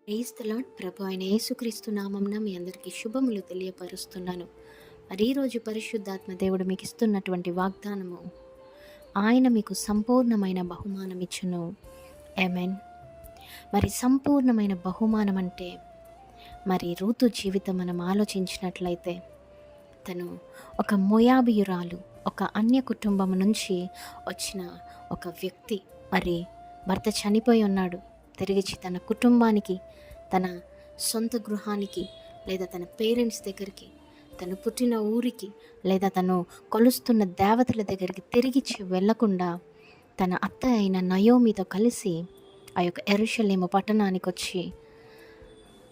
Praise the lord. ప్రభు అయిన యేసుక్రీస్తు నామమున మీ అందరికీ శుభములు తెలియపరుస్తున్నాను. మరి ఈరోజు పరిశుద్ధాత్మ దేవుడు మీకు ఇస్తున్నటువంటి వాగ్దానము, ఆయన మీకు సంపూర్ణమైన బహుమానం ఇచ్చును. ఆమేన్. మరి సంపూర్ణమైన బహుమానం అంటే, మరి రూతు జీవితం మనం ఆలోచించినట్లయితే, తను ఒక మోయాబీయురాలు, ఒక అన్య కుటుంబం నుంచి వచ్చిన ఒక వ్యక్తి. మరి భర్త చనిపోయి ఉన్నాడు. తిరిగి తన కుటుంబానికి, తన సొంత గృహానికి, లేదా తన పేరెంట్స్ దగ్గరికి, తను పుట్టిన ఊరికి, లేదా తను కొలుస్తున్న దేవతల దగ్గరికి తిరిగి వెళ్ళకుండా తన అత్త అయిన నయోమితో కలిసి ఆ యొక్క యెరూషలేము పట్టణానికి వచ్చి,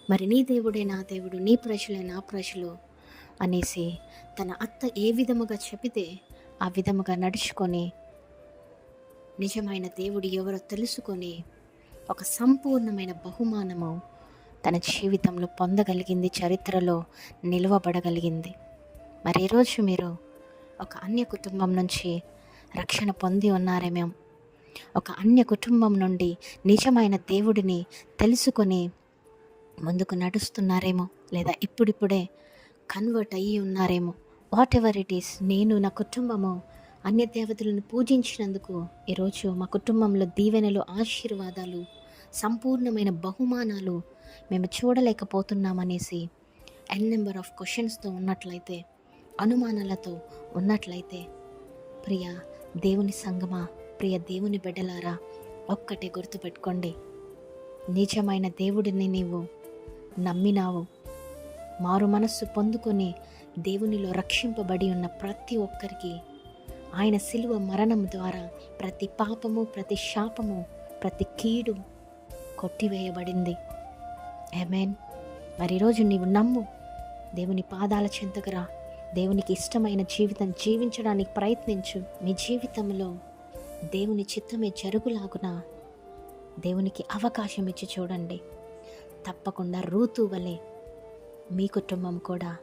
మరి నీ దేవుడే నా దేవుడు, నీ ప్రజలే నా ప్రజలు అనేసి తన అత్త ఏ విధముగా చెబితే ఆ విధముగా నడుచుకొని, నిజమైన దేవుడు ఎవరో తెలుసుకొని ఒక సంపూర్ణమైన బహుమానము తన జీవితంలో పొందగలిగింది, చరిత్రలో నిలువబడగలిగింది. మరి ఈరోజు మీరు ఒక అన్య కుటుంబం నుంచి రక్షణ పొంది ఉన్నారేమో, ఒక అన్య కుటుంబం నుండి నిజమైన దేవుడిని తెలుసుకొని ముందుకు నడుస్తున్నారేమో, లేదా ఇప్పుడిప్పుడే కన్వర్ట్ అయ్యి ఉన్నారేమో. వాట్ ఎవర్ ఇట్ ఈస్, నేను నా కుటుంబము అన్య దేవతలను పూజించినందుకు ఈరోజు మా కుటుంబంలో దీవెనలు, ఆశీర్వాదాలు, సంపూర్ణమైన బహుమానాలు మేము చూడలేకపోతున్నామనేసి నెంబర్ ఆఫ్ క్వశ్చన్స్తో ఉన్నట్లయితే, అనుమానాలతో ఉన్నట్లయితే, ప్రియ దేవుని సంగమా, ప్రియ దేవుని బిడ్డలారా, ఒక్కటే గుర్తుపెట్టుకోండి. నిజమైన దేవుడిని నీవు నమ్మినావు, మారు మనస్సు పొందుకొని దేవునిలో రక్షింపబడి ఉన్న ప్రతి ఒక్కరికి ఆయన శిలువ మరణం ద్వారా ప్రతి పాపము, ప్రతి శాపము, ప్రతి కీడు కొట్టివేయబడింది. ఆమేన్. మరి ఈరోజు నీవు నమ్ము, దేవుని పాదాల చెంతకు రా, దేవునికి ఇష్టమైన జీవితం జీవించడానికి ప్రయత్నించు. మీ జీవితంలో దేవుని చిత్తమే జరుగులాగున దేవునికి అవకాశం ఇచ్చి చూడండి. తప్పకుండా రూతు వలె మీ కుటుంబం కూడా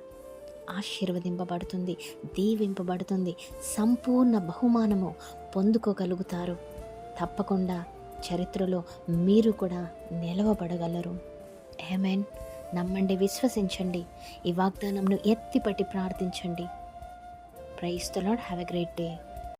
ఆశీర్వదింపబడుతుంది, దీవింపబడుతుంది, సంపూర్ణ బహుమానము పొందుకోగలుగుతారు. తప్పకుండా చరిత్రలో మీరు కూడా నిలవబడగలరు. ఆమేన్. నమ్మండి, విశ్వసించండి, ఈ వాగ్దానంను ఎత్తిపట్టి ప్రార్థించండి. Praise the Lord. Have a great day.